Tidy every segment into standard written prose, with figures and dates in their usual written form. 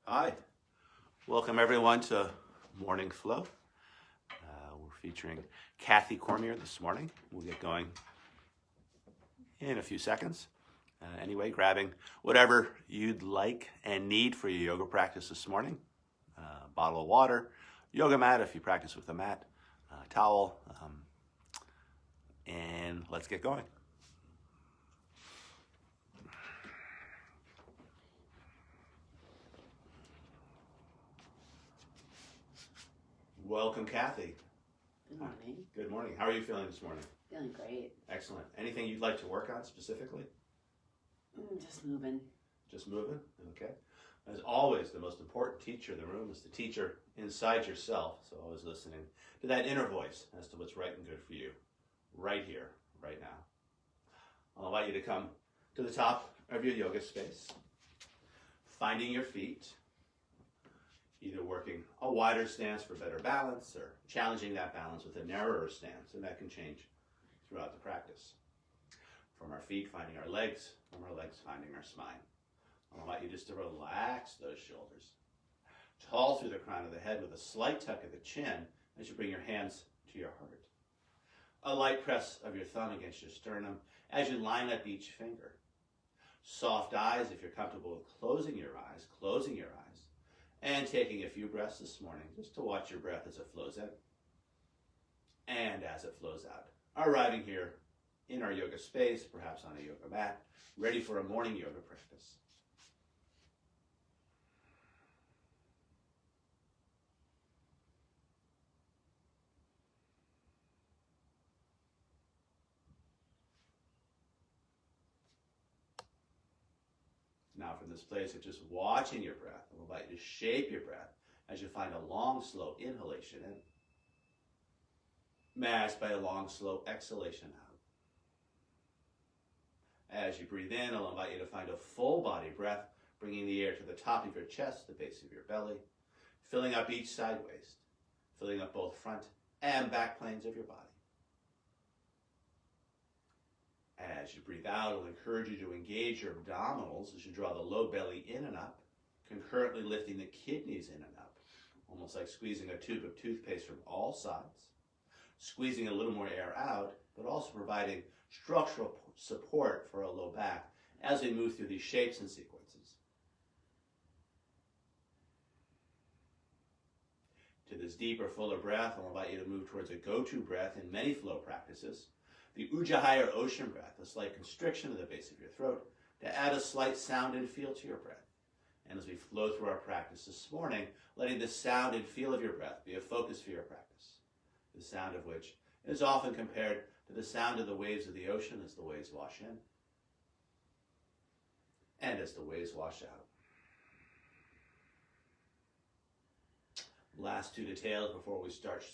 Hi, welcome everyone to Morning Flow. We're featuring Kathy Cormier this morning. We'll get going in a few seconds. Anyway, grabbing whatever you'd like and need for your yoga practice this morning. Bottle of water, yoga mat if you practice with a mat, towel, and let's get going. Welcome, Kathy. Good morning. Good morning. How are you feeling this morning? Feeling great. Excellent. Anything you'd like to work on specifically? Just moving. Just moving? Okay. As always, the most important teacher in the room is the teacher inside yourself. So always listening to that inner voice as to what's right and good for you, right here, right now. I'll invite you to come to the top of your yoga space, finding your feet, either working a wider stance for better balance or challenging that balance with a narrower stance, and that can change throughout the practice. From our feet, finding our legs, from our legs, finding our spine. I'll invite you just to relax those shoulders. Tall through the crown of the head with a slight tuck of the chin as you bring your hands to your heart. A light press of your thumb against your sternum as you line up each finger. Soft eyes if you're comfortable with closing your eyes, and taking a few breaths this morning just to watch your breath as it flows in and as it flows out. Arriving here in our yoga space, perhaps on a yoga mat, ready for a morning yoga practice. Now from this place of just watching your breath, I'll invite you to shape your breath as you find a long, slow inhalation in, matched by a long, slow exhalation out. As you breathe in, I'll invite you to find a full body breath, bringing the air to the top of your chest, the base of your belly, filling up each side waist, filling up both front and back planes of your body. As you breathe out, I'll encourage you to engage your abdominals as you draw the low belly in and up, concurrently lifting the kidneys in and up, almost like squeezing a tube of toothpaste from all sides, squeezing a little more air out, but also providing structural support for a low back as we move through these shapes and sequences. To this deeper, fuller breath, I'll invite you to move towards a go-to breath in many flow practices. The Ujjayi or ocean breath, a slight constriction of the base of your throat to add a slight sound and feel to your breath. And as we flow through our practice this morning, letting the sound and feel of your breath be a focus for your practice, the sound of which is often compared to the sound of the waves of the ocean as the waves wash in and as the waves wash out. Last two details before we start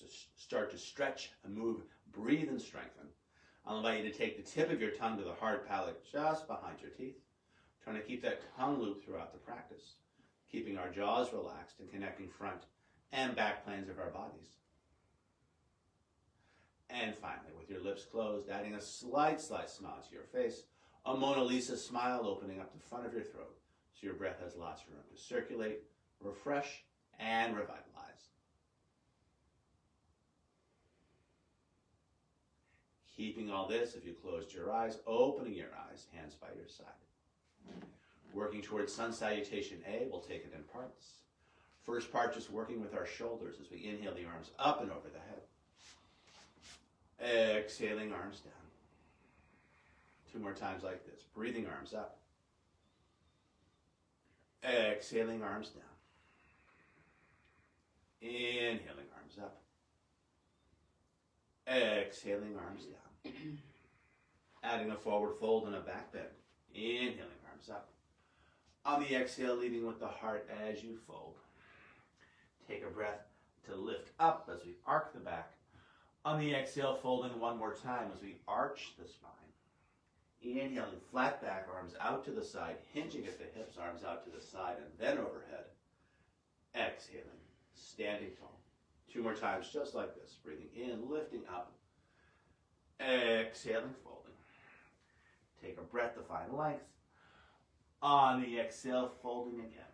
to stretch and move, breathe and strengthen. I'll invite you to take the tip of your tongue to the hard palate just behind your teeth, trying to keep that tongue loop throughout the practice, keeping our jaws relaxed and connecting front and back planes of our bodies. And finally, with your lips closed, adding a slight smile to your face, a Mona Lisa smile opening up the front of your throat so your breath has lots of room to circulate, refresh, and revitalize. Keeping all this, if you closed your eyes, opening your eyes, hands by your side. Working towards sun salutation A, we'll take it in parts. First part, just working with our shoulders as we inhale the arms up and over the head. Exhaling, arms down. 2 more times like this. Breathing, arms up. Exhaling, arms down. Inhaling, arms up. Exhaling, arms down. Adding a forward fold and a back bend. Inhaling, arms up. On the exhale, leading with the heart as you fold. Take a breath to lift up as we arc the back. On the exhale, folding 1 more time as we arch the spine. Inhaling, flat back, arms out to the side, hinging at the hips, arms out to the side, and then overhead. Exhaling, standing tall. 2 more times just like this. Breathing in, lifting up. Exhaling, folding. Take a breath to find length. On the exhale, folding again.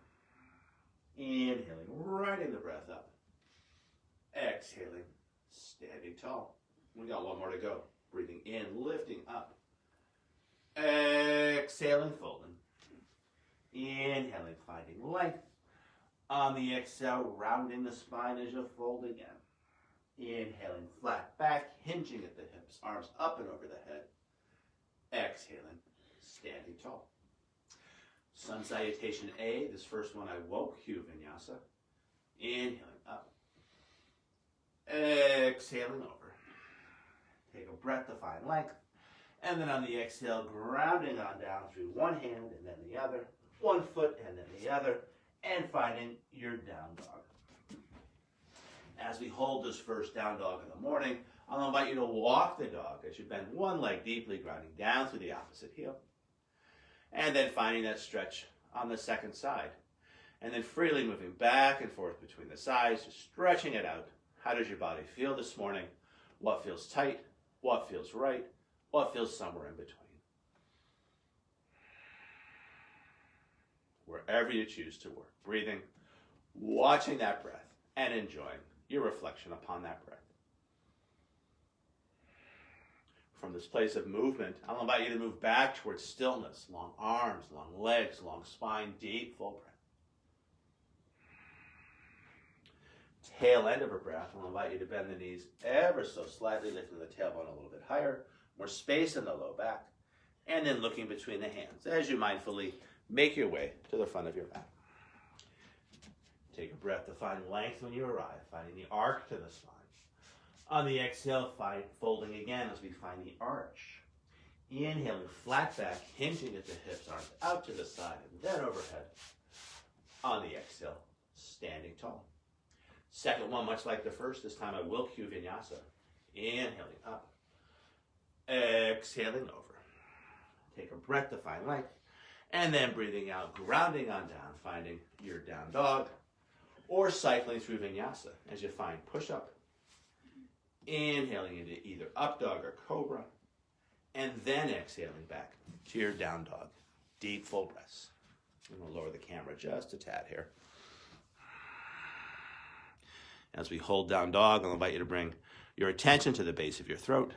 Inhaling, riding the breath up. Exhaling, standing tall. We got 1 more to go. Breathing in, lifting up. Exhaling, folding. Inhaling, finding length. On the exhale, rounding the spine as you fold again. Inhaling, flat back, hinging at the hips, arms up and over the head. Exhaling, standing tall. Sun salutation A, this first one I woke, Q Vinyasa. Inhaling up. Exhaling over. Take a breath to find length. And then on the exhale, grounding on down through one hand and then the other, 1 foot and then the other, and finding your down dog. As we hold this first down dog in the morning, I'll invite you to walk the dog as you bend one leg deeply, grounding down through the opposite heel. And then finding that stretch on the second side. And then freely moving back and forth between the sides, just stretching it out. How does your body feel this morning? What feels tight? What feels right? What feels somewhere in between? Wherever you choose to work. Breathing, watching that breath, and enjoying your reflection upon that breath. From this place of movement, I'll invite you to move back towards stillness. Long arms, long legs, long spine, deep, full breath. Tail end of a breath, I'll invite you to bend the knees ever so slightly, lifting the tailbone a little bit higher, more space in the low back, and then looking between the hands as you mindfully make your way to the front of your mat. Take a breath to find length when you arrive, finding the arc to the spine. On the exhale, folding again as we find the arch. Inhaling, flat back, hinging at the hips, arms out to the side, and then overhead. On the exhale, standing tall. Second one, much like the first, this time I will cue Vinyasa. Inhaling up. Exhaling over. Take a breath to find length. And then breathing out, grounding on down, finding your down dog. Or cycling through Vinyasa as you find push-up. Inhaling into either up dog or cobra. And then exhaling back to your down dog. Deep, full breaths. I'm going to lower the camera just a tad here. As we hold down dog, I'll invite you to bring your attention to the base of your throat.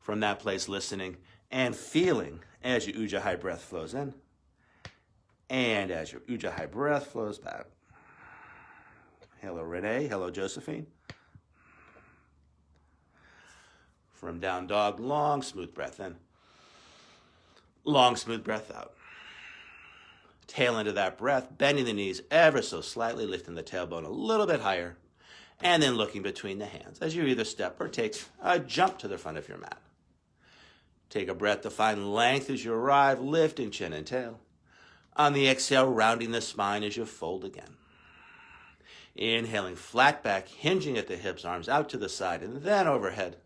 From that place, listening and feeling as your Ujjayi breath flows in. And as your Ujjayi breath flows back. Hello, Renee. Hello, Josephine. From down dog, long, smooth breath in. Long, smooth breath out. Tail end of that breath, bending the knees ever so slightly, lifting the tailbone a little bit higher, and then looking between the hands as you either step or take a jump to the front of your mat. Take a breath to find length as you arrive, lifting chin and tail. On the exhale, rounding the spine as you fold again. Inhaling, flat back, hinging at the hips, arms out to the side, and then overhead.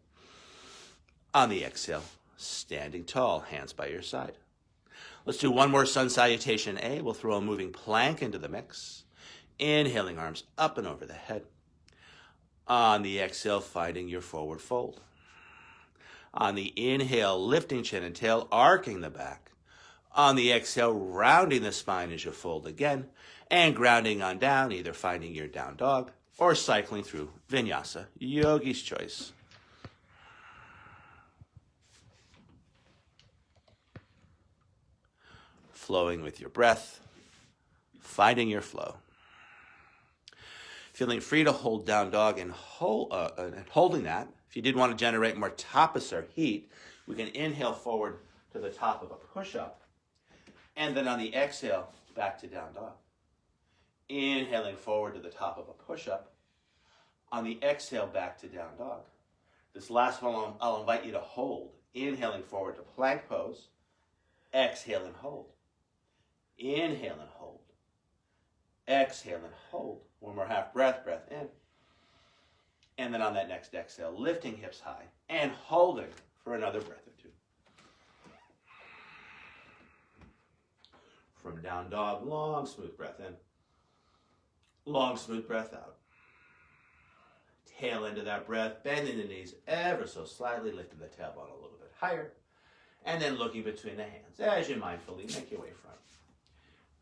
On the exhale, standing tall, hands by your side. Let's do one more sun salutation A. We'll throw a moving plank into the mix. Inhaling, arms up and over the head. On the exhale, finding your forward fold. On the inhale, lifting chin and tail, arcing the back. On the exhale, rounding the spine as you fold again, and grounding on down, either finding your down dog or cycling through Vinyasa, yogi's choice. flowing with your breath, finding your flow. Feeling free to hold down dog and holding that. If you did want to generate more tapas or heat, we can inhale forward to the top of a push-up. And then on the exhale, back to down dog. Inhaling forward to the top of a push-up. On the exhale, back to down dog. This last one I'll invite you to hold. Inhaling forward to plank pose. Exhale and hold. Inhale and hold. Exhale and hold. One more half breath in. And then on that next exhale, lifting hips high and holding for another breath or two. From down dog, long, smooth breath in. Long, smooth breath out. Tail end of that breath, bending the knees ever so slightly, lifting the tailbone a little bit higher. And then looking between the hands as you mindfully make your way front.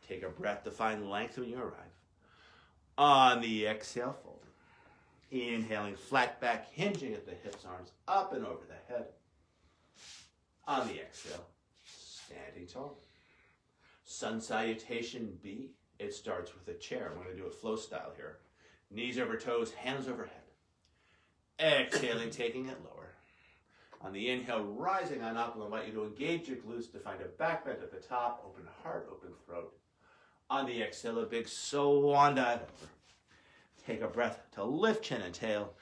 Take a breath to find length when you arrive. On the exhale, folding. Inhaling, flat back, hinging at the hips, arms up and over the head. On the exhale, standing tall. Sun salutation B. It starts with a chair. I'm going to do it flow style here. Knees over toes, hands overhead. Exhaling, taking it lower. On the inhale, rising on up, I'll invite you to engage your glutes to find a back bend at the top, open heart, open throat. On the exhale, a big swan dive over. Take a breath to lift chin and tail.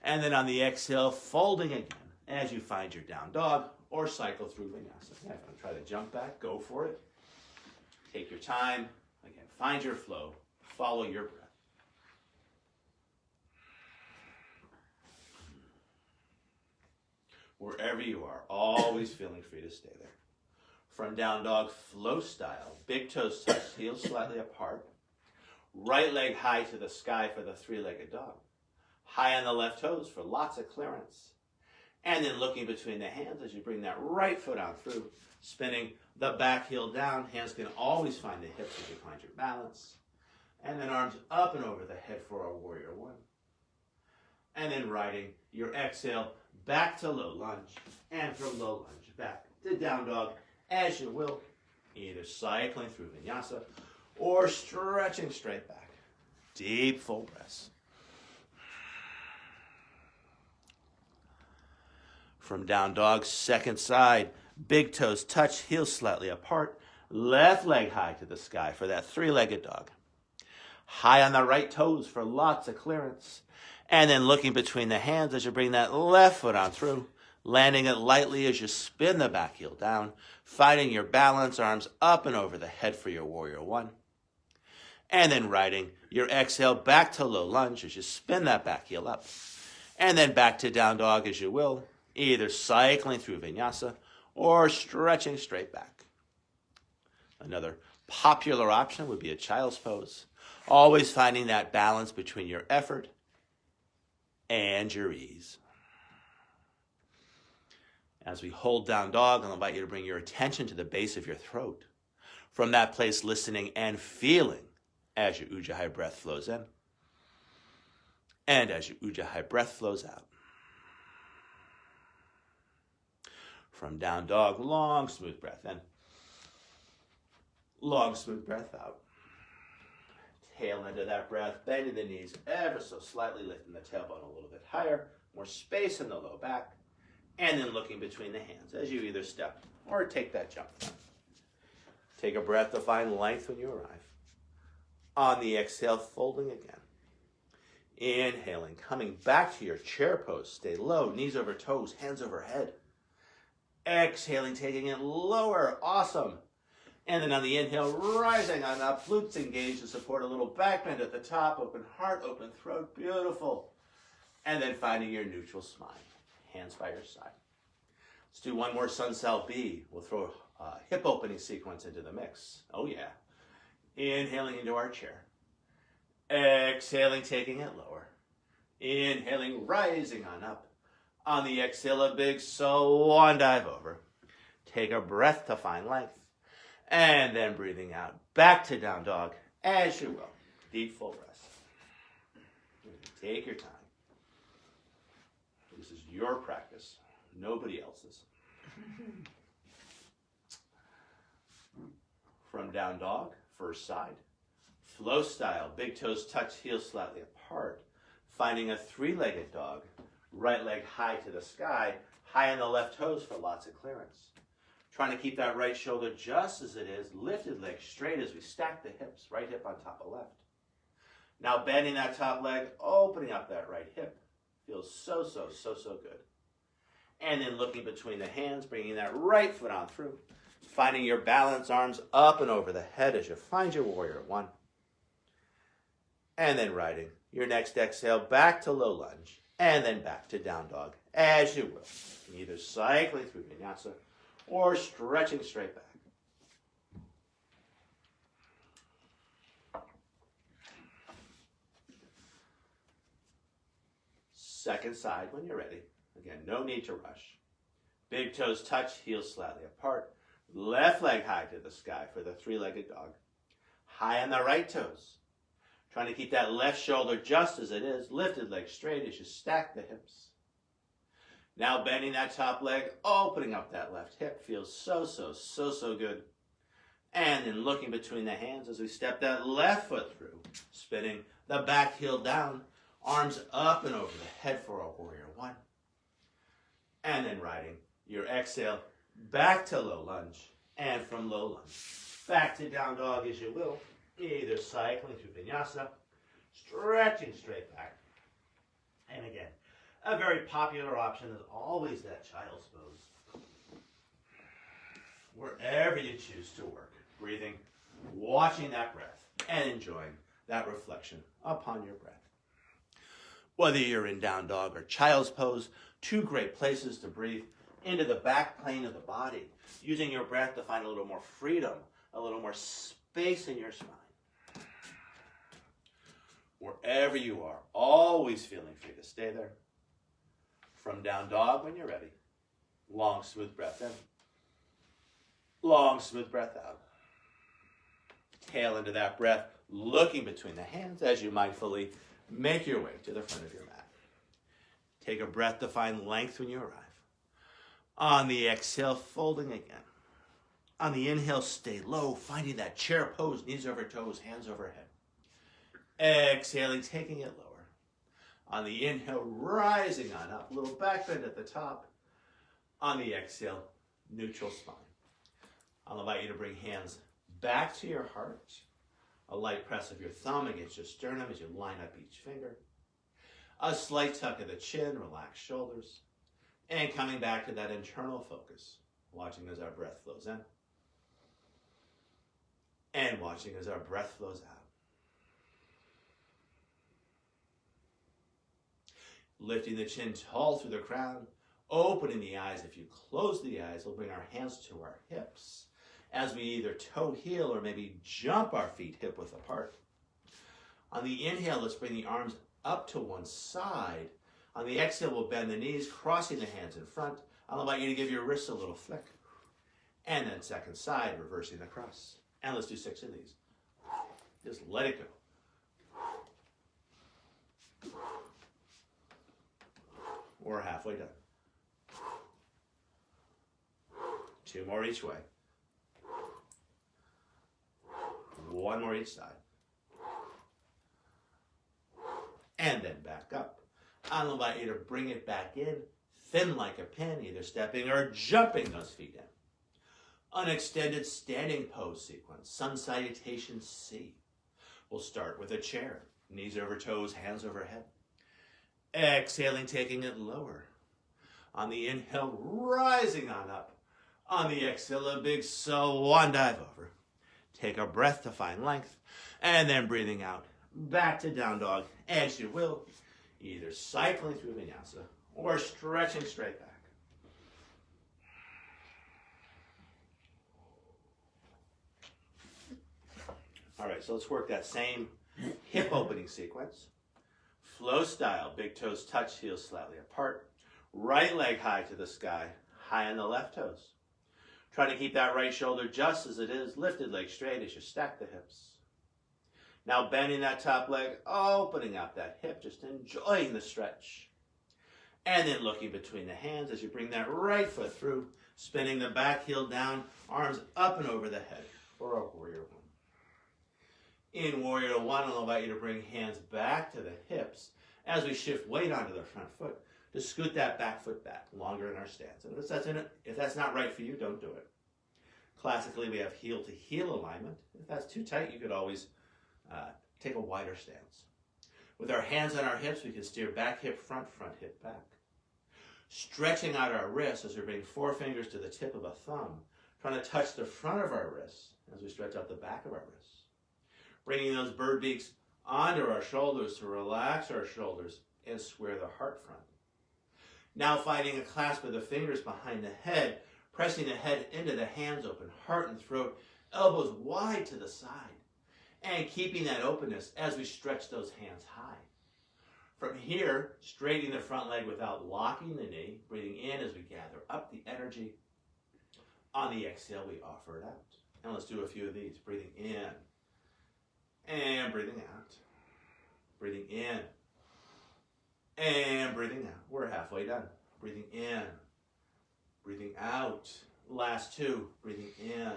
And then on the exhale, folding again as you find your down dog or cycle through vinyasa. Yeah, if you want to try to jump back, go for it. Take your time. Again, find your flow. Follow your breath. Wherever you are, always feeling free to stay there. From down dog, flow style. Big toes touch, heels slightly apart. Right leg high to the sky for the three-legged dog. High on the left toes for lots of clearance. And then looking between the hands as you bring that right foot on through. Spinning the back heel down. Hands can always find the hips as you find your balance. And then arms up and over the head for a warrior one. And then riding your exhale back to low lunge. And from low lunge back to down dog as you will. Either cycling through vinyasa or stretching straight back. Deep full breaths. From down dog, second side. Big toes touch, heels slightly apart. Left leg high to the sky for that three-legged dog. High on the right toes for lots of clearance. And then looking between the hands as you bring that left foot on through. Landing it lightly as you spin the back heel down. Finding your balance, arms up and over the head for your warrior one. And then riding your exhale back to low lunge as you spin that back heel up. And then back to down dog as you will. Either cycling through vinyasa or stretching straight back. Another popular option would be a child's pose. Always finding that balance between your effort and your ease. As we hold down dog, I'll invite you to bring your attention to the base of your throat. From that place, listening and feeling as your Ujjayi breath flows in and as your Ujjayi breath flows out. From down dog, long, smooth breath in. Long, smooth breath out. Tail end of that breath, bending the knees ever so slightly, lifting the tailbone a little bit higher, more space in the low back, and then looking between the hands as you either step or take that jump. Take a breath to find length when you arrive. On the exhale, folding again. Inhaling, coming back to your chair pose. Stay low, knees over toes, hands over head. Exhaling, taking it lower. Awesome. And then on the inhale, rising on up, glutes engaged to support a little back bend at the top. Open heart, open throat. Beautiful. And then finding your neutral spine. Hands by your side. Let's do one more Sun Sal B. We'll throw a hip opening sequence into the mix. Oh yeah. Inhaling into our chair. Exhaling, taking it lower. Inhaling, rising on up. On the exhale, a big swan dive over. Take a breath to find length. And then breathing out. Back to down dog as you will. Deep full breaths. Take your time. This is your practice, nobody else's. From down dog, first side. Flow style, big toes touch, heels slightly apart. Finding a three-legged dog, right leg high to the sky, high on the left toes for lots of clearance. Trying to keep that right shoulder just as it is, lifted leg straight as we stack the hips, right hip on top of left. Now bending that top leg, opening up that right hip. Feels so good. And then looking between the hands, bringing that right foot on through. Finding your balance, arms up and over the head as you find your warrior one. And then riding your next exhale back to low lunge and then back to down dog as you will. Either cycling through vinyasa or stretching straight back. Second side when you're ready. Again, no need to rush. Big toes touch, heels slightly apart. Left leg high to the sky for the three-legged dog. High on the right toes. Trying to keep that left shoulder just as it is. Lifted leg straight as you stack the hips. Now bending that top leg, opening up that left hip. Feels so good. And then looking between the hands as we step that left foot through. Spinning the back heel down. Arms up and over the head for a warrior one. And then riding your exhale back to low lunge. And from low lunge back to down dog as you will. Either cycling through vinyasa, stretching straight back. And again, a very popular option is always that child's pose. Wherever you choose to work, breathing, watching that breath, and enjoying that reflection upon your breath. Whether you're in down dog or child's pose, two great places to breathe into the back plane of the body, using your breath to find a little more freedom, a little more space in your spine. Wherever you are, always feeling free to stay there. From down dog when you're ready. Long, smooth breath in. Long, smooth breath out. Tail into that breath, looking between the hands as you mindfully make your way to the front of your mat. Take a breath to find length when you arrive. On the exhale, folding again. On the inhale, stay low, finding that chair pose, knees over toes, hands overhead. Exhaling, taking it lower. On the inhale, rising on up, little back bend at the top. On the exhale, neutral spine. I'll invite you to bring hands back to your heart. A light press of your thumb against your sternum as you line up each finger. A slight tuck of the chin, relaxed shoulders. And coming back to that internal focus, watching as our breath flows in. And watching as our breath flows out. Lifting the chin tall through the crown, opening the eyes. If you close the eyes, we'll bring our hands to our hips as we either toe heel or maybe jump our feet hip width apart. On the inhale, let's bring the arms up to one side. On the exhale, we'll bend the knees, crossing the hands in front. I'll invite you to give your wrists a little flick. And then second side, reversing the cross. And let's do 6 of these. Just let it go. We're halfway done. 2 more each way. 1 more each side. And then back up. I'll invite you to bring it back in, thin like a pin, either stepping or jumping those feet in. An extended standing pose sequence, sun salutation C. We'll start with a chair, knees over toes, hands overhead. Exhaling, taking it lower. On the inhale, rising on up. On the exhale, a big swan dive over. Take a breath to find length, and then breathing out. Back to down dog, as you will, either cycling through vinyasa or stretching straight back. All right, so let's work that same hip opening sequence. Flow style, big toes touch, heels slightly apart. Right leg high to the sky, high on the left toes. Try to keep that right shoulder just as it is, lifted leg straight as you stack the hips. Now bending that top leg, opening up that hip, just enjoying the stretch. And then looking between the hands as you bring that right foot through, spinning the back heel down, arms up and over the head for our Warrior One. In Warrior One, I'll invite you to bring hands back to the hips as we shift weight onto the front foot to scoot that back foot back, longer in our stance. And if that's not right for you, don't do it. Classically, we have heel to heel alignment. If that's too tight, you could always take a wider stance. With our hands on our hips, we can steer back hip front, front hip back. Stretching out our wrists as we bring four fingers to the tip of a thumb, trying to touch the front of our wrists as we stretch out the back of our wrists. Bringing those bird beaks onto our shoulders to relax our shoulders and square the heart front. Now finding a clasp of the fingers behind the head, pressing the head into the hands, open heart and throat, elbows wide to the side, and keeping that openness as we stretch those hands high. From here, straightening the front leg without locking the knee, breathing in as we gather up the energy. On the exhale, we offer it out. And let's do a few of these. Breathing in and breathing out. Breathing in and breathing out. We're halfway done. Breathing in, breathing out. Last two. Breathing in,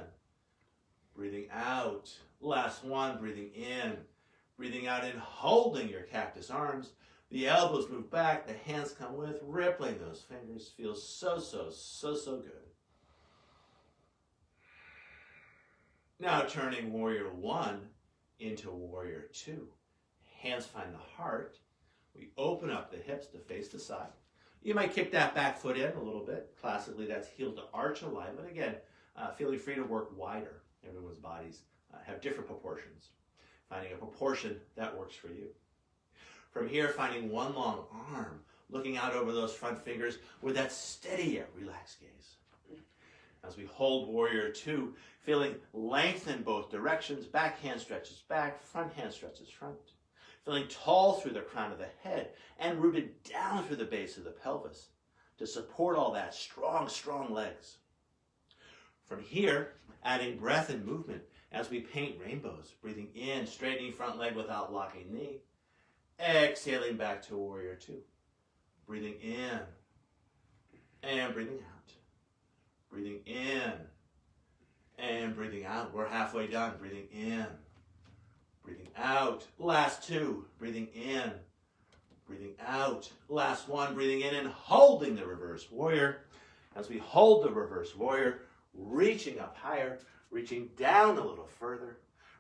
breathing out. Last one. Breathing in, breathing out, and holding your cactus arms. The elbows move back, the hands come with, rippling those fingers. Feels so good. Now turning Warrior One into Warrior Two. Hands find the heart. We open up the hips to face the side. You might kick that back foot in a little bit. Classically, that's heel to arch alignment. Again, feeling free to work wider. Everyone's bodies have different proportions. Finding a proportion that works for you. From here, finding one long arm, looking out over those front fingers with that steady yet relaxed gaze. As we hold Warrior Two, feeling length in both directions, back hand stretches back, front hand stretches front. Feeling tall through the crown of the head and rooted down through the base of the pelvis to support all that strong legs. From here, adding breath and movement as we paint rainbows, breathing in, straightening front leg without locking knee. Exhaling back to Warrior Two. Breathing in and breathing out. Breathing in and breathing out. We're halfway done. Breathing in, breathing out. Last two. Breathing in, breathing out. Last one. Breathing in and holding the reverse warrior. As we hold the reverse warrior, reaching up higher, reaching down a little further.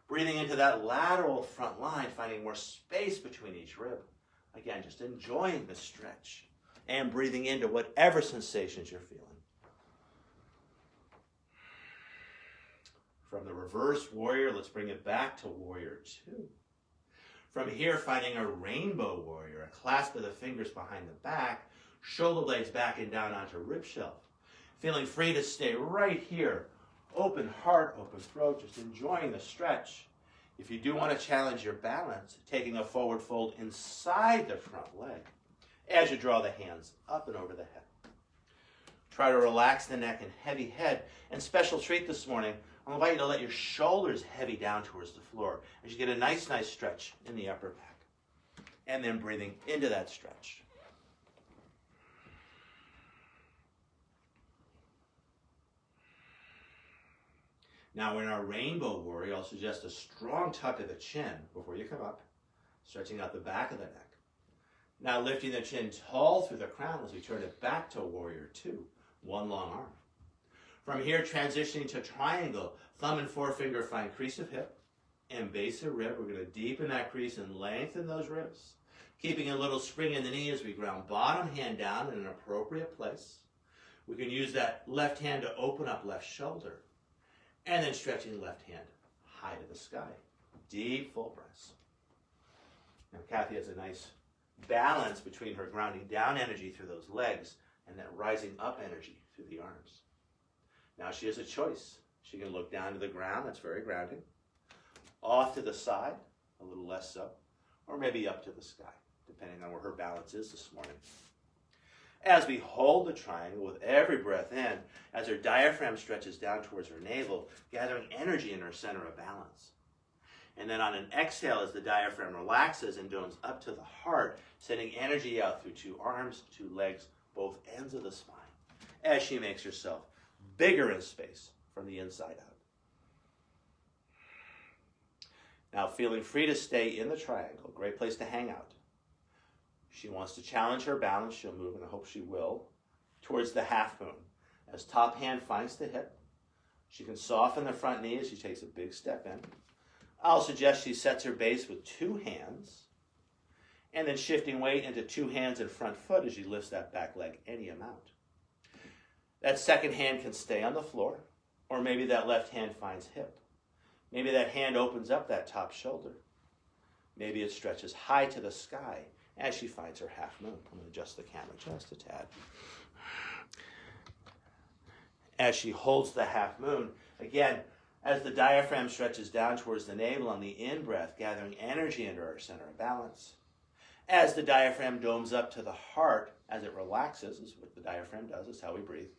Breathing into that lateral front line, finding more space between each rib. Again, just enjoying the stretch and breathing into whatever sensations you're feeling. From the reverse warrior, let's bring it back to Warrior Two. From here, finding a rainbow warrior, a clasp of the fingers behind the back, shoulder blades back and down onto rib shelf. Feeling free to stay right here. Open heart, open throat, just enjoying the stretch. If you do want to challenge your balance, taking a forward fold inside the front leg as you draw the hands up and over the head. Try to relax the neck and heavy head. And special treat this morning, I'll invite you to let your shoulders heavy down towards the floor as you get a nice stretch in the upper back. And then breathing into that stretch. Now in our rainbow warrior, I'll suggest a strong tuck of the chin before you come up, stretching out the back of the neck. Now lifting the chin tall through the crown as we turn it back to Warrior Two, one long arm. From here, transitioning to triangle, thumb and forefinger find crease of hip and base of rib. We're going to deepen that crease and lengthen those ribs, keeping a little spring in the knee as we ground bottom hand down in an appropriate place. We can use that left hand to open up left shoulder. And then stretching left hand high to the sky. Deep, full breaths. Now, Kathy has a nice balance between her grounding down energy through those legs and that rising up energy through the arms. Now she has a choice. She can look down to the ground, that's very grounding. Off to the side, a little less so. Or maybe up to the sky, depending on where her balance is this morning. As we hold the triangle with every breath in, as her diaphragm stretches down towards her navel, gathering energy in her center of balance. And then on an exhale, as the diaphragm relaxes and domes up to the heart, sending energy out through two arms, two legs, both ends of the spine, as she makes herself bigger in space from the inside out. Now, feeling free to stay in the triangle, great place to hang out. She wants to challenge her balance. She'll move, and I hope she will, towards the half moon. As top hand finds the hip, she can soften the front knee as she takes a big step in. I'll suggest she sets her base with 2 hands, and then shifting weight into 2 hands and front foot as she lifts that back leg any amount. That second hand can stay on the floor, or maybe that left hand finds hip. Maybe that hand opens up that top shoulder. Maybe it stretches high to the sky as she finds her half moon. I'm going to adjust the camera just a tad. As she holds the half moon, again, as the diaphragm stretches down towards the navel on the in-breath, gathering energy into our center of balance. As the diaphragm domes up to the heart, as it relaxes, is what the diaphragm does, is how we breathe,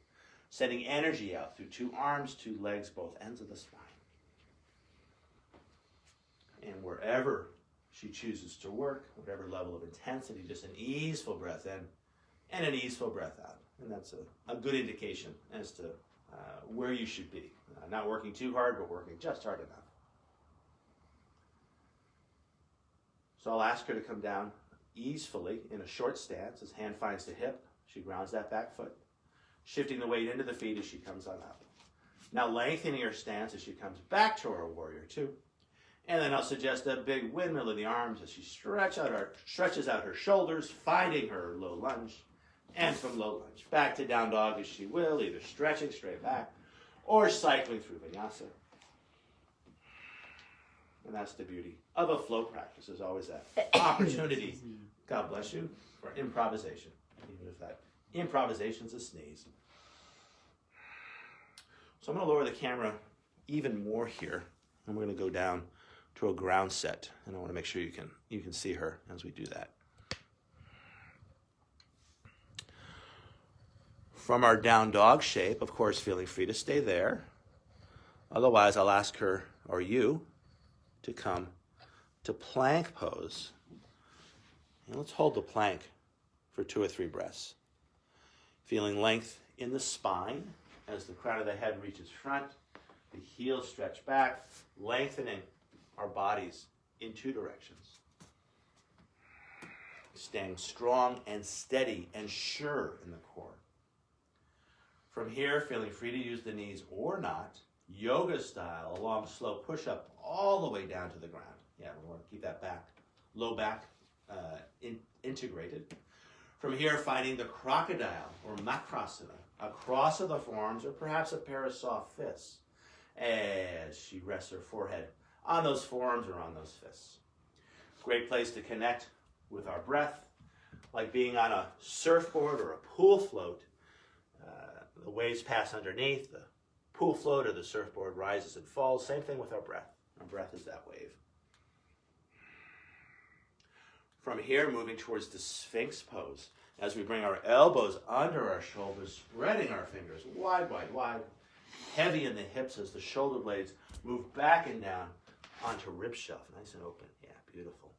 sending energy out through 2 arms, 2 legs, both ends of the spine. And wherever she chooses to work, whatever level of intensity, just an easeful breath in and an easeful breath out. And that's a good indication as to where you should be. Not working too hard, but working just hard enough. So I'll ask her to come down easefully in a short stance. As hand finds the hip, she grounds that back foot, shifting the weight into the feet as she comes on up. Now lengthening her stance as she comes back to our warrior 2. And then I'll suggest a big windmill in the arms as she stretches out her shoulders, finding her low lunge. And from low lunge, back to down dog as she will, either stretching straight back or cycling through vinyasa. And that's the beauty of a flow practice, is always that opportunity, God bless you, for improvisation, even if that improvisation's a sneeze. So I'm going to lower the camera even more here, and we're going to go down to a ground set, and I want to make sure you can see her as we do that. From our down dog shape, of course, feeling free to stay there. Otherwise, I'll ask her, or you, to come to plank pose. And let's hold the plank for 2 or 3 breaths. Feeling length in the spine as the crown of the head reaches front, the heels stretch back, lengthening our bodies in 2 directions. Staying strong and steady and sure in the core. From here, feeling free to use the knees or not, yoga style, a long slow push-up all the way down to the ground. Yeah, we want to keep that back, low back integrated. From here, finding the crocodile or makrasana, a cross of the forearms or perhaps a pair of soft fists as she rests her forehead on those forearms or on those fists. Great place to connect with our breath, like being on a surfboard or a pool float. The waves pass underneath, the pool float or the surfboard rises and falls. Same thing with our breath. Our breath is that wave. From here, moving towards the Sphinx pose, as we bring our elbows under our shoulders, spreading our fingers wide, wide, wide, heavy in the hips as the shoulder blades move back and down onto rib shelf, nice and open. Yeah, beautiful.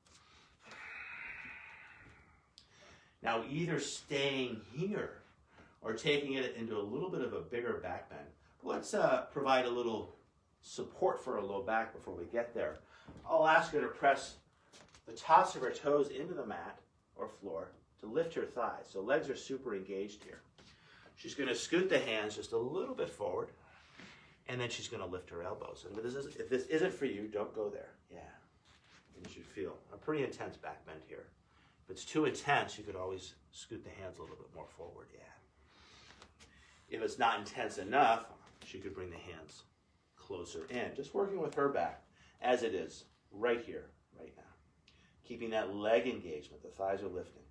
Now, either staying here or taking it into a little bit of a bigger back bend. Let's provide a little support for our low back before we get there. I'll ask her to press the tops of her toes into the mat or floor to lift her thighs. So legs are super engaged here. She's going to scoot the hands just a little bit forward, and then she's going to lift her elbows. And if this isn't for you, don't go there. Yeah. And you should feel a pretty intense back bend here. If it's too intense, you could always scoot the hands a little bit more forward. Yeah. If it's not intense enough, she could bring the hands closer in. Just working with her back as it is right here, right now. Keeping that leg engagement. The thighs are lifting.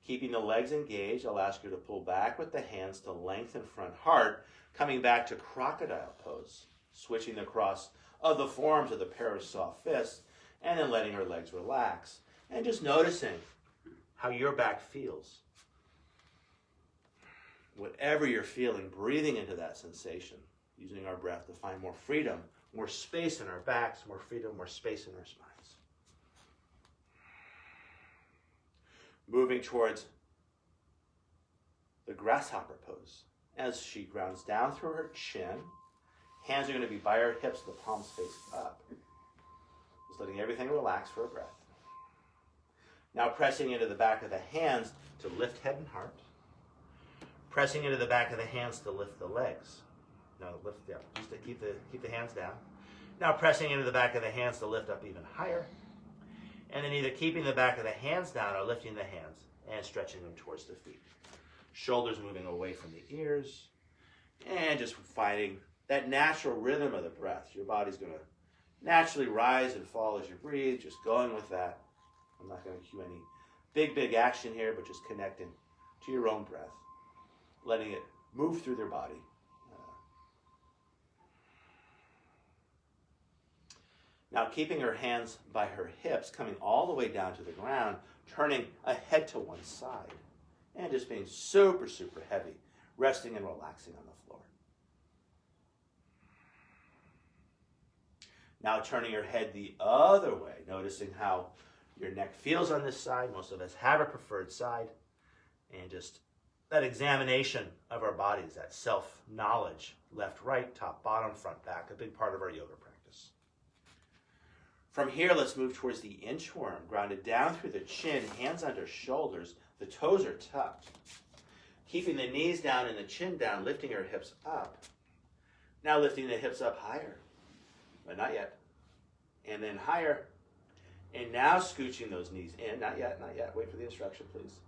Keeping the legs engaged, I'll ask you to pull back with the hands to lengthen front heart, coming back to crocodile pose, switching the cross of the forearms of the pair of soft fists, and then letting her legs relax. And just noticing how your back feels. Whatever you're feeling, breathing into that sensation, using our breath to find more freedom, more space in our backs, more freedom, more space in our spines. Moving towards the grasshopper pose as she grounds down through her chin, Hands are going to be by our hips, the palms face up. Just letting everything relax for a breath. Now pressing into the back of the hands to lift head and heart. Pressing into the back of the hands to lift the legs. No, lift, yeah, just to keep the hands down. Now pressing into the back of the hands to lift up even higher. And then either keeping the back of the hands down or lifting the hands and stretching them towards the feet. Shoulders moving away from the ears. And just finding that natural rhythm of the breath. Your body's going to naturally rise and fall as you breathe, just going with that. I'm not going to cue any big action here, but just connecting to your own breath, letting it move through their body. Now keeping her hands by her hips, coming all the way down to the ground, turning a head to one side, and just being super heavy, resting and relaxing on the floor. Now turning your head the other way, noticing how your neck feels on this side. Most of us have a preferred side. And just that examination of our bodies, that self-knowledge, left, right, top, bottom, front, back, a big part of our yoga practice. From here, let's move towards the inchworm, grounded down through the chin, hands under shoulders. The toes are tucked. Keeping the knees down and the chin down, lifting our hips up. Now lifting the hips up higher, but not yet. And then higher. And now scooching those knees in. Not yet. Wait for the instruction, please.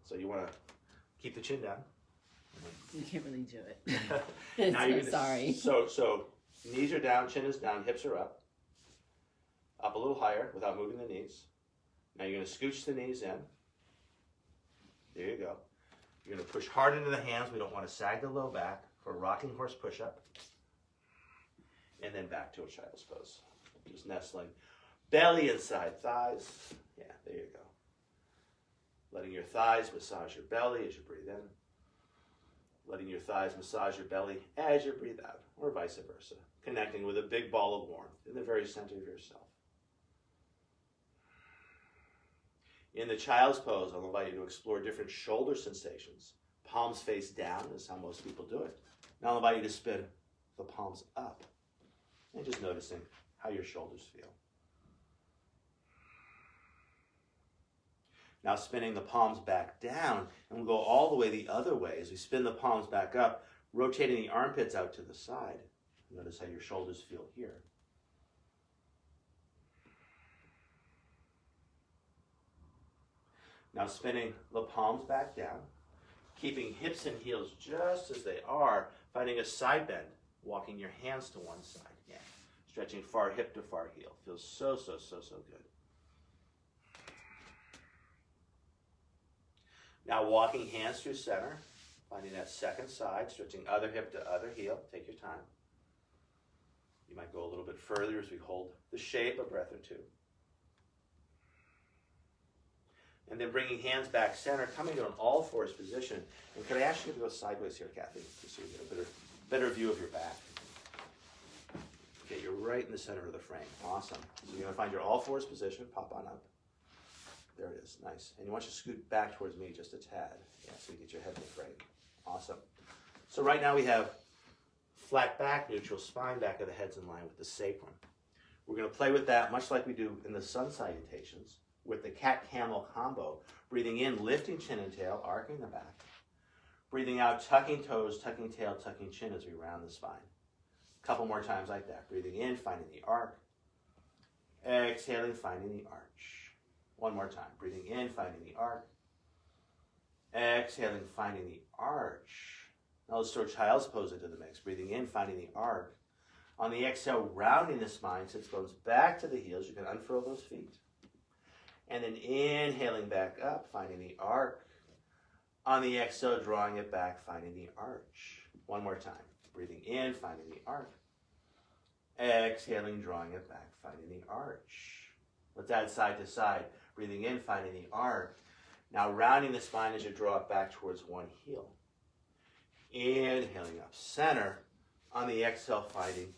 So you want to keep the chin down. You can't really do it. Now you're Sorry. So knees are down, chin is down, hips are up. Up a little higher without moving the knees. Now you're going to scooch the knees in. There you go. You're going to push hard into the hands. We don't want to sag the low back for a rocking horse push-up. And then back to a child's pose. Just nestling. Belly inside thighs. Yeah, there you go. Letting your thighs massage your belly as you breathe in. Letting your thighs massage your belly as you breathe out, or vice versa. Connecting with a big ball of warmth in the very center of yourself. In the child's pose, I'll invite you to explore different shoulder sensations. Palms face down is how most people do it. Now I'll invite you to spin the palms up and just noticing how your shoulders feel. Now spinning the palms back down, and we'll go all the way the other way as we spin the palms back up, rotating the armpits out to the side. Notice how your shoulders feel here. Now spinning the palms back down, keeping hips and heels just as they are, finding a side bend, walking your hands to one side. Yeah. Stretching far hip to far heel. Feels so good. Now walking hands through center, finding that second side, stretching other hip to other heel. Take your time. You might go a little bit further as we hold the shape, a breath or two. And then bringing hands back center, coming to an all-fours position. And could I ask you to go sideways here, Kathy, just so you get a better view of your back. Okay, you're right in the center of the frame. Awesome. So you're going to find your all-fours position. Pop on up. There it is. Nice. And you want you to scoot back towards me just a tad. Yeah, so you get your head in the frame. Awesome. So right now we have flat back, neutral spine, back of the head's in line with the sacrum. We're going to play with that much like we do in the sun salutations with the cat-camel combo. Breathing in, lifting chin and tail, arcing the back. Breathing out, tucking toes, tucking tail, tucking chin as we round the spine. A couple more times like that. Breathing in, finding the arc. Exhaling, finding the arch. One more time. Breathing in, finding the arc. Exhaling, finding the arch. Now let's throw child's pose into the mix. Breathing in, finding the arc. On the exhale, rounding the spine, sits bones back to the heels. You can unfurl those feet. And then inhaling back up, finding the arc. On the exhale, drawing it back, finding the arch. One more time. Breathing in, finding the arc. Exhaling, drawing it back, finding the arch. Let's add side to side. Breathing in, finding the arc. Now rounding the spine as you draw it back towards one heel. Inhaling up center. On the exhale, finding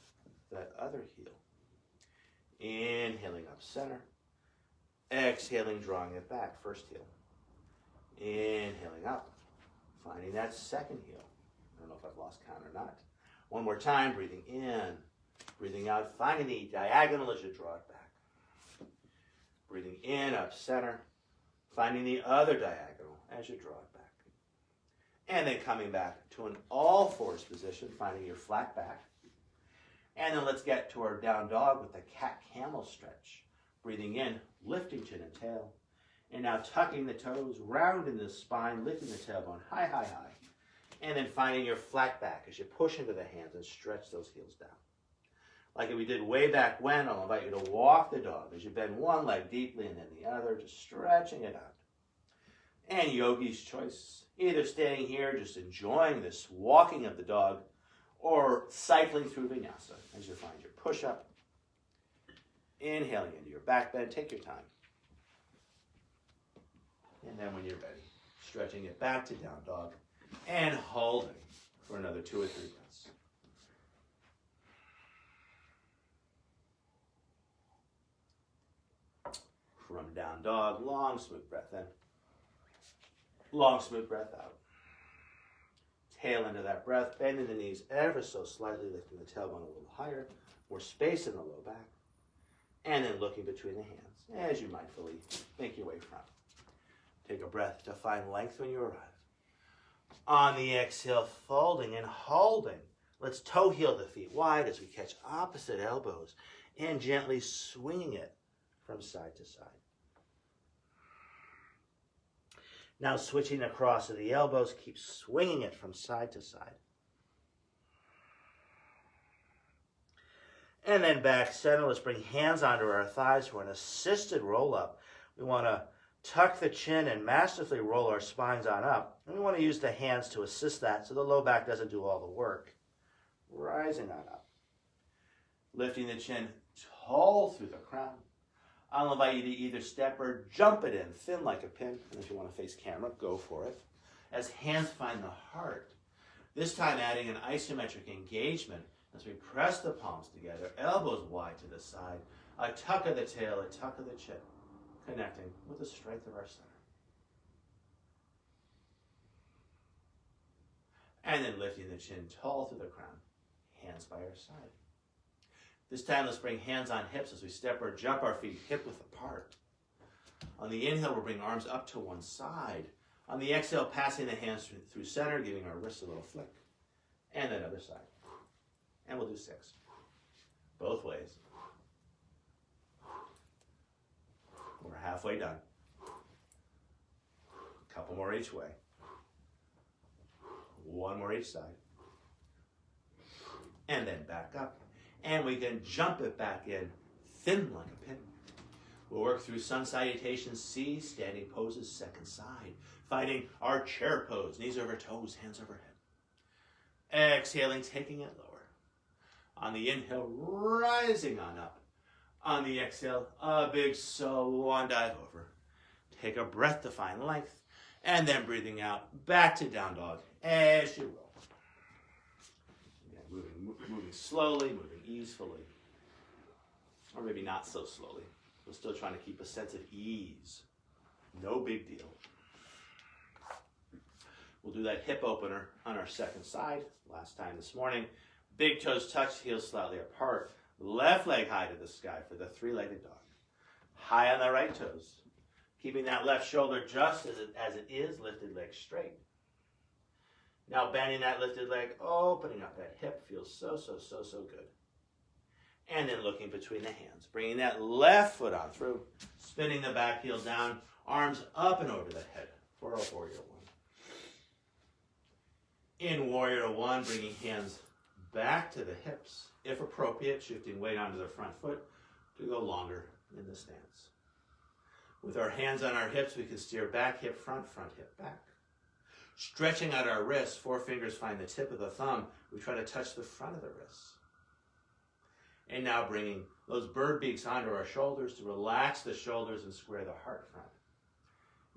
that other heel. Inhaling up center. Exhaling, drawing it back, first heel. Inhaling up, finding that second heel. I don't know if I've lost count or not. One more time, breathing in, breathing out, finding the diagonal as you draw it back. Breathing in, up center, finding the other diagonal as you draw it back. And then coming back to an all fours position, finding your flat back. And then let's get to our down dog with the cat-camel stretch. Breathing in, lifting chin and tail. And now tucking the toes, rounding the spine, lifting the tailbone high, high, high. And then finding your flat back as you push into the hands and stretch those heels down. Like we did way back when, I'll invite you to walk the dog as you bend one leg deeply and then the other, just stretching it out. And yogi's choice, either staying here, just enjoying this walking of the dog, or cycling through vinyasa as you find your push-up. Inhaling into your back bend, take your time. And then when you're ready, stretching it back to down dog and holding for another 2 or 3 breaths. From down dog, long, smooth breath in. Long, smooth breath out. Tail into that breath, bending the knees ever so slightly, lifting the tailbone a little higher, more space in the low back, and then looking between the hands as you mindfully make your way front. Take a breath to find length when you arrive. On the exhale, folding and holding. Let's toe heel the feet wide as we catch opposite elbows and gently swinging it from side to side. Now switching across to the elbows, keep swinging it from side to side. And then back center, let's bring hands onto our thighs for an assisted roll up. We want to tuck the chin and masterfully roll our spines on up. And we want to use the hands to assist that so the low back doesn't do all the work. Rising on up. Lifting the chin tall through the crown. I'll invite you to either step or jump it in, thin like a pin. And if you want to face camera, go for it. As hands find the heart. This time adding an isometric engagement as we press the palms together, elbows wide to the side, a tuck of the tail, a tuck of the chin, connecting with the strength of our center. And then lifting the chin tall through the crown, hands by our side. This time, let's bring hands on hips as we step or jump our feet hip width apart. On the inhale, we'll bring arms up to one side. On the exhale, passing the hands through center, giving our wrists a little flick. And then other side. And we'll do 6. Both ways. We're halfway done. A couple more each way. One more each side. And then back up. And we can jump it back in, thin like a pin. We'll work through sun salutation C, standing poses, second side. Finding our chair pose, knees over toes, hands overhead. Exhaling, taking it lower. On the inhale, rising on up. On the exhale, a big swan dive over. Take a breath to find length. And then breathing out, back to down dog as you roll. Moving slowly, moving easefully. Or maybe not so slowly. We're still trying to keep a sense of ease. No big deal. We'll do that hip opener on our second side. Last time this morning. Big toes touch, heels slightly apart. Left leg high to the sky for the 3-legged dog. High on the right toes. Keeping that left shoulder just as it is, lifted leg straight. Now bending that lifted leg, opening up that hip, feels so good. And then looking between the hands, bringing that left foot on through, spinning the back heel down, arms up and over the head for our Warrior One. In Warrior One, bringing hands back to the hips, if appropriate, shifting weight onto the front foot to go longer in the stance. With our hands on our hips, we can steer back hip, front hip, back. Stretching out our wrists, 4 fingers find the tip of the thumb. We try to touch the front of the wrists. And now bringing those bird beaks onto our shoulders to relax the shoulders and square the heart front.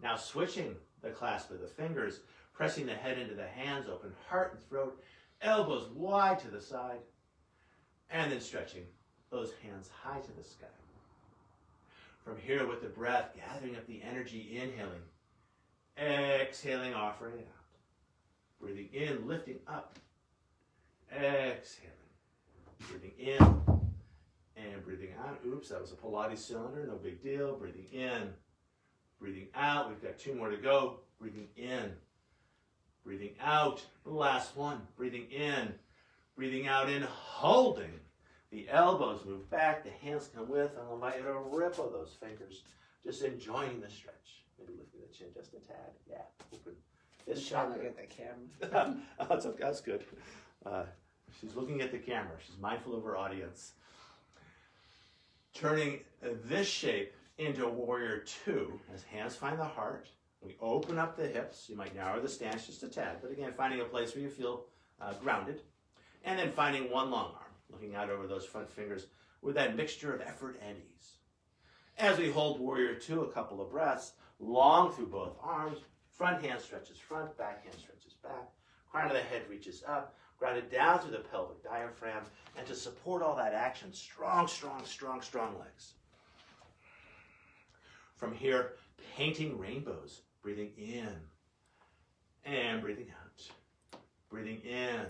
Now switching the clasp of the fingers, pressing the head into the hands, open heart and throat, elbows wide to the side, and then stretching those hands high to the sky. From here with the breath, gathering up the energy, inhaling, exhaling, offering it out. Breathing in, lifting up. Exhaling. exhaling. Breathing in and breathing out. Oops, that was a Pilates cylinder, no big deal. Breathing in, breathing out. We've got 2 more to go. Breathing in, breathing out. The last one. Breathing in, breathing out, and holding. The elbows move back, the hands come with, and I'll invite you to ripple those fingers. Just enjoying the stretch. Maybe lifting the chin just a tad. Yeah, open. This shot. Look at the camera. That's good. She's looking at the camera. She's mindful of her audience. Turning this shape into warrior 2, as hands find the heart. We open up the hips. You might narrow the stance just a tad, but again, finding a place where you feel grounded. And then finding one long arm, looking out over those front fingers with that mixture of effort and ease. As we hold warrior 2, a couple of breaths, long through both arms. Front hand stretches front, back hand stretches back. Crown of the head reaches up, grounded down through the pelvic diaphragm, and to support all that action, strong, strong, strong, strong legs. From here, painting rainbows, breathing in and breathing out. Breathing in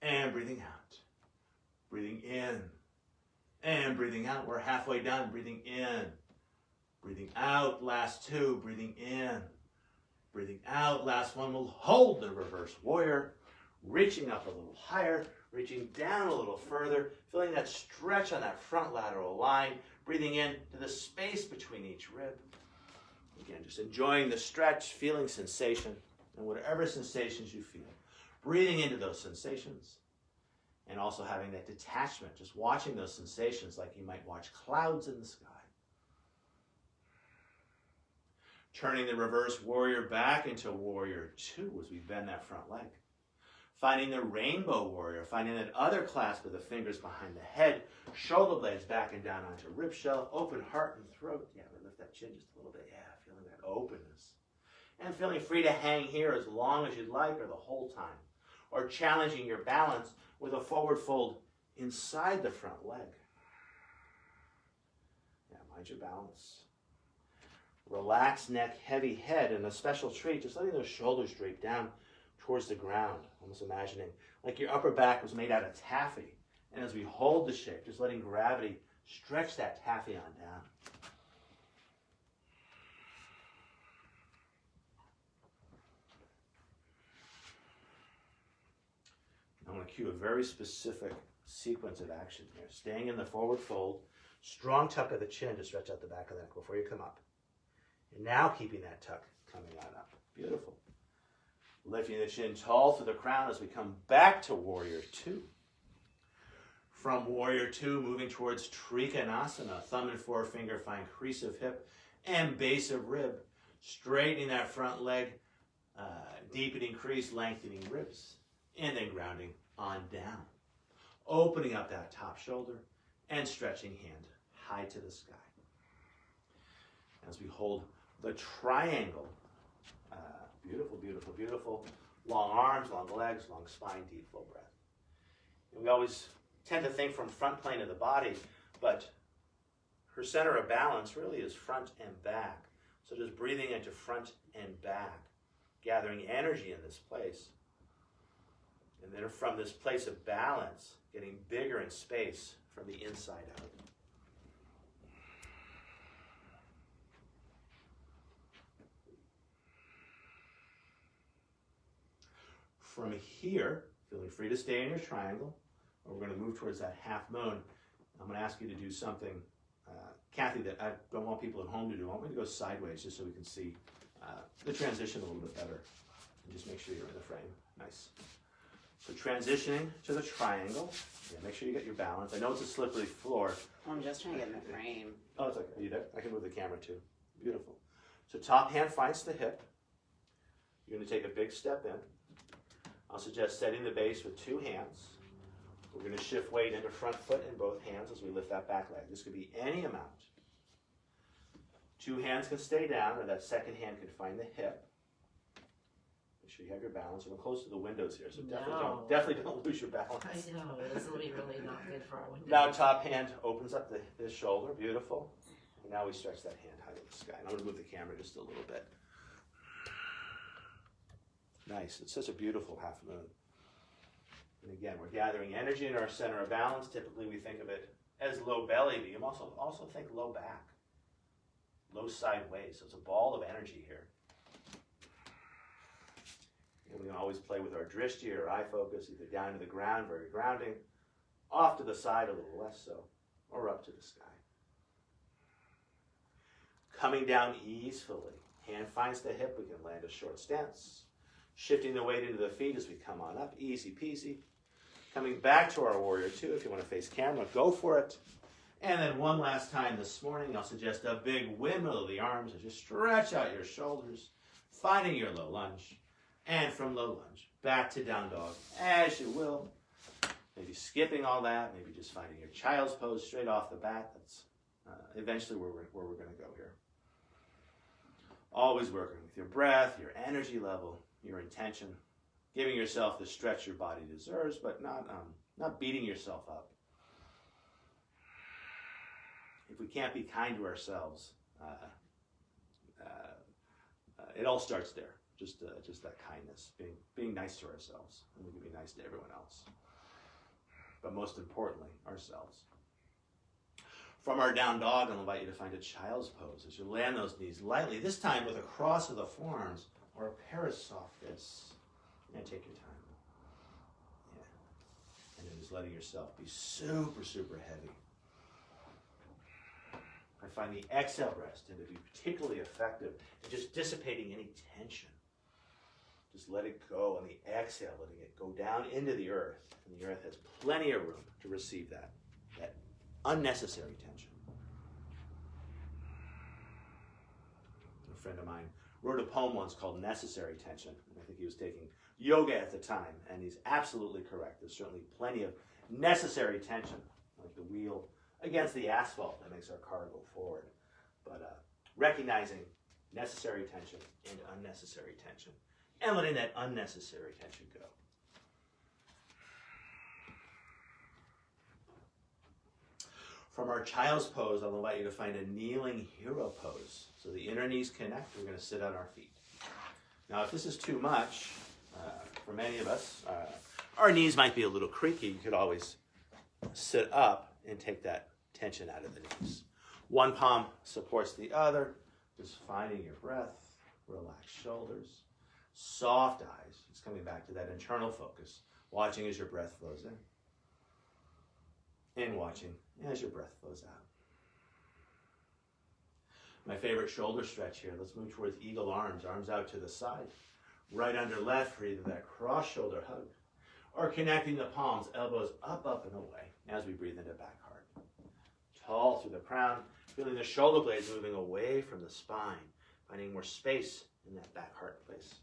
and breathing out. Breathing in and breathing out. We're halfway done. Breathing in, breathing out. Last 2, breathing in, breathing out. Last one, we'll hold the reverse warrior. Reaching up a little higher, reaching down a little further, feeling that stretch on that front lateral line, breathing in to the space between each rib. Again, just enjoying the stretch, feeling sensation, and whatever sensations you feel. Breathing into those sensations, and also having that detachment, just watching those sensations like you might watch clouds in the sky. Turning the reverse warrior back into warrior 2 as we bend that front leg. Finding the rainbow warrior, finding that other clasp of the fingers behind the head, shoulder blades back and down onto rib shell, open heart and throat. Yeah, we lift that chin just a little bit. Yeah, feeling that openness. And feeling free to hang here as long as you'd like or the whole time. Or challenging your balance with a forward fold inside the front leg. Yeah, mind your balance. Relaxed neck, heavy head, and a special treat, just letting those shoulders drape down towards the ground, almost imagining like your upper back was made out of taffy. And as we hold the shape, just letting gravity stretch that taffy on down. I'm going to cue a very specific sequence of action here. Staying in the forward fold, strong tuck of the chin to stretch out the back of the neck before you come up. And now keeping that tuck coming on up. Beautiful. Lifting the chin tall through the crown as we come back to warrior 2. From warrior 2, moving towards Trikonasana. Thumb and forefinger find crease of hip and base of rib. Straightening that front leg, deepening crease, lengthening ribs. And then grounding on down. Opening up that top shoulder and stretching hand high to the sky. As we hold the triangle. Beautiful, beautiful, beautiful. Long arms, long legs, long spine, deep full breath. And we always tend to think from front plane of the body, but her center of balance really is front and back. So just breathing into front and back, gathering energy in this place. And then from this place of balance, getting bigger in space from the inside out. From here, feeling free to stay in your triangle, or we're going to move towards that half moon. I'm going to ask you to do something, Kathy, that I don't want people at home to do. I want you to go sideways just so we can see the transition a little bit better. And just make sure you're in the frame. Nice. So transitioning to the triangle. Yeah, make sure you get your balance. I know it's a slippery floor. I'm just trying to get in the frame. Oh, it's okay. Are you there? I can move the camera too. Beautiful. So top hand finds the hip. You're going to take a big step in. I'll suggest setting the base with 2 hands. We're going to shift weight into front foot in both hands as we lift that back leg. This could be any amount. 2 hands can stay down, or that second hand can find the hip. Make sure you have your balance. We're close to the windows here, so definitely don't lose your balance. I know, this will be really not good for our window. Now top hand opens up this shoulder. Beautiful. And now we stretch that hand high to the sky. And I'm going to move the camera just a little bit. Nice. It's such a beautiful half moon. And again, we're gathering energy in our center of balance. Typically, we think of it as low belly, but you can also think low back, low side waist. So it's a ball of energy here. And we can always play with our drishti or eye focus, either down to the ground, very grounding, off to the side a little less so, or up to the sky. Coming down easily. Hand finds the hip, we can land a short stance. Shifting the weight into the feet as we come on up, easy peasy. Coming back to our warrior two, if you want to face camera, go for it. And then one last time this morning, I'll suggest a big windmill of the arms as you stretch out your shoulders, finding your low lunge. And from low lunge, back to down dog, as you will. Maybe skipping all that, maybe just finding your child's pose straight off the bat. That's eventually where we're going to go here. Always working with your breath, your energy level, your intention, giving yourself the stretch your body deserves, but not beating yourself up. If we can't be kind to ourselves, it all starts there. Just that kindness, being nice to ourselves, and we can be nice to everyone else. But most importantly, ourselves. From our down dog, I'll invite you to find a child's pose as you land those knees lightly, this time with a cross of the forearms or a pair of soft fists. And take your time. Yeah. And then just letting yourself be super, super heavy. I find the exhale breaths tend to be particularly effective in just dissipating any tension. Just let it go on the exhale, letting it go down into the earth. And the earth has plenty of room to receive that unnecessary tension. A friend of mine wrote a poem once called Necessary Tension. And I think he was taking yoga at the time, and he's absolutely correct. There's certainly plenty of necessary tension, like the wheel against the asphalt that makes our car go forward. But recognizing necessary tension and unnecessary tension, and letting that unnecessary tension go. From our child's pose, I'll invite you to find a kneeling hero pose. So the inner knees connect, we're going to sit on our feet. Now, if this is too much, for many of us, our knees might be a little creaky. You could always sit up and take that tension out of the knees. One palm supports the other, just finding your breath, relaxed shoulders, soft eyes, just coming back to that internal focus, watching as your breath flows in, and watching as your breath flows out. My favorite shoulder stretch here. Let's move towards eagle arms out to the side. Right under left for either that cross shoulder hug or connecting the palms, elbows up and away as we breathe into back heart. Tall through the crown, feeling the shoulder blades moving away from the spine, finding more space in that back heart place.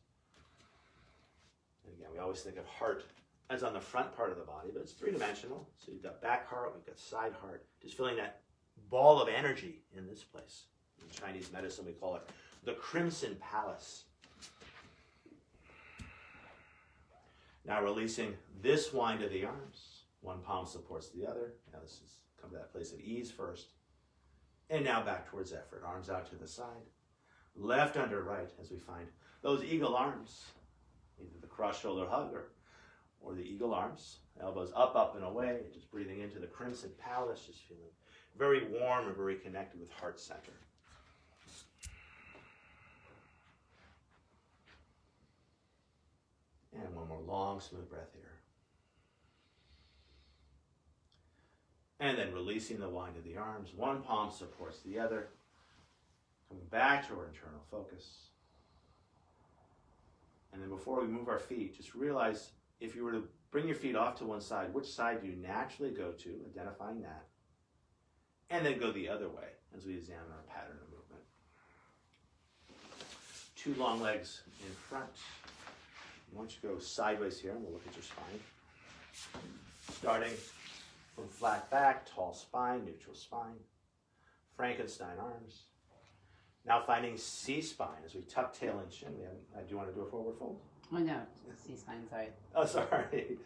And again, we always think of heart as on the front part of the body, but it's three-dimensional. So you've got back heart, we've got side heart, just feeling that ball of energy in this place. In Chinese medicine, we call it the Crimson Palace. Now releasing this wind of the arms. One palm supports the other. Now this is come to that place of ease first. And now back towards effort. Arms out to the side. Left under right as we find those eagle arms. Either the cross shoulder hug or the eagle arms. Elbows up and away. Just breathing into the Crimson Palace. Just feeling very warm and very connected with heart center. And one more long, smooth breath here. And then releasing the wind of the arms. One palm supports the other. Coming back to our internal focus. And then before we move our feet, just realize if you were to bring your feet off to one side, which side do you naturally go to, identifying that. And then go the other way as we examine our pattern of movement. Two long legs in front. Once you go sideways here, and we'll look at your spine. Starting from flat back, tall spine, neutral spine. Frankenstein arms. Now finding C-spine as we tuck tail and chin. Do you want to do a forward fold? Oh no, C-spine, sorry. Oh, sorry.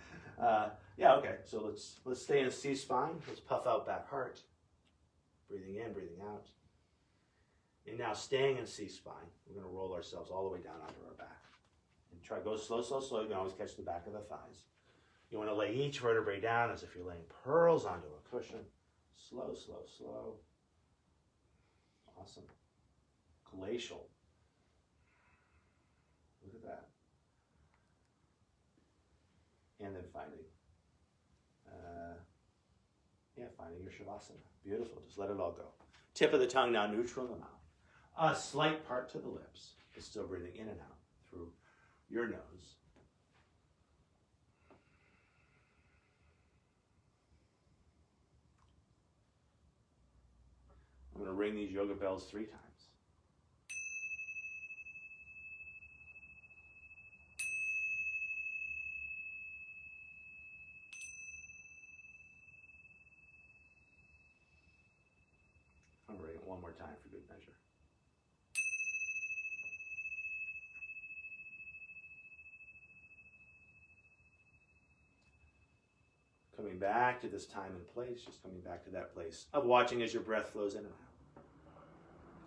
Yeah, okay. So let's stay in C-spine. Let's puff out back heart. Breathing in, breathing out. And now staying in C-spine, we're going to roll ourselves all the way down onto our back. And try to go slow. You can always catch the back of the thighs. You want to lay each vertebrae down as if you're laying pearls onto a cushion. Slow, slow, slow. Awesome. Glacial. Look at that. And then finding your Shavasana. Beautiful. Just let it all go. Tip of the tongue now neutral in the mouth. A slight part to the lips, but still breathing in and out through your nose. I'm going to ring these yoga bells 3 times. I'm going to ring it one more time for good measure. Coming back to this time and place, just coming back to that place of watching as your breath flows in and out.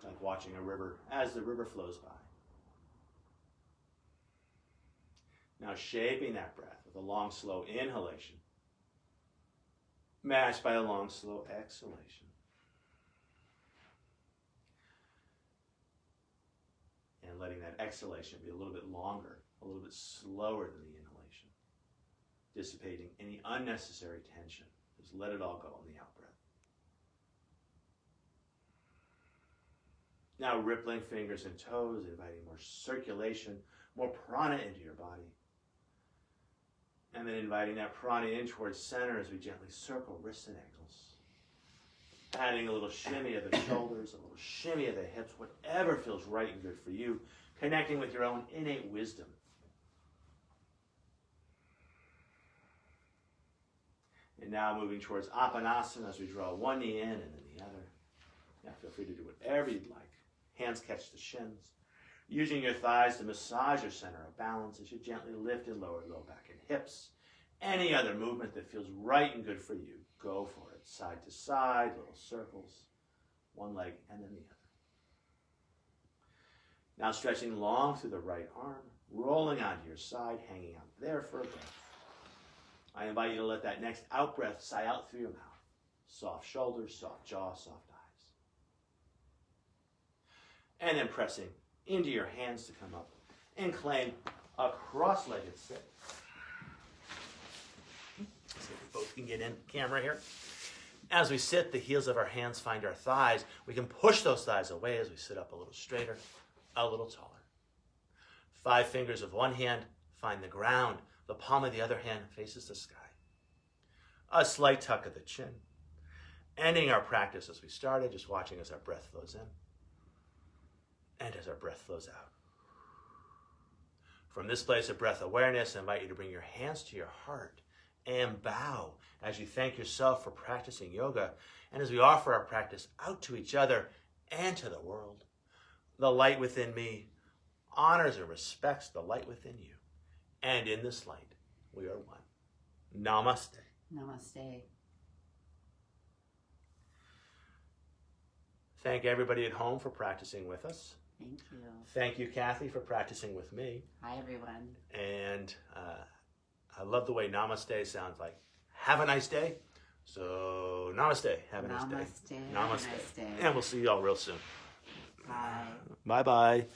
Like watching a river as the river flows by. Now shaping that breath with a long, slow inhalation, matched by a long, slow exhalation. And letting that exhalation be a little bit longer, a little bit slower than the inhalation. Dissipating any unnecessary tension. Just let it all go in the out-breath. Now rippling fingers and toes, inviting more circulation, more prana into your body. And then inviting that prana in towards center as we gently circle wrists and ankles. Adding a little shimmy of the shoulders, a little shimmy of the hips, whatever feels right and good for you. Connecting with your own innate wisdom. And now moving towards Apanasana as we draw one knee in and then the other. Now feel free to do whatever you'd like. Hands catch the shins. Using your thighs to massage your center of balance as you gently lift and lower low back and hips. Any other movement that feels right and good for you, go for it. Side to side, little circles. One leg and then the other. Now stretching long through the right arm, rolling onto your side, hanging out there for a breath. I invite you to let that next out breath sigh out through your mouth. Soft shoulders, soft jaw, soft eyes. And then pressing into your hands to come up and claim a cross-legged sit. See if we both can get in camera here. As we sit, the heels of our hands find our thighs. We can push those thighs away as we sit up a little straighter, a little taller. 5 fingers of one hand find the ground. The palm of the other hand faces the sky. A slight tuck of the chin. Ending our practice as we started, just watching as our breath flows in and as our breath flows out. From this place of breath awareness, I invite you to bring your hands to your heart and bow as you thank yourself for practicing yoga and as we offer our practice out to each other and to the world. The light within me honors and respects the light within you. And in this light, we are one. Namaste. Namaste. Thank everybody at home for practicing with us. Thank you. Thank you, Kathy, for practicing with me. Hi, everyone. And I love the way namaste sounds like have a nice day. So namaste. Have a nice day. Namaste. Namaste. Have a nice day. And we'll see you all real soon. Bye. Bye-bye.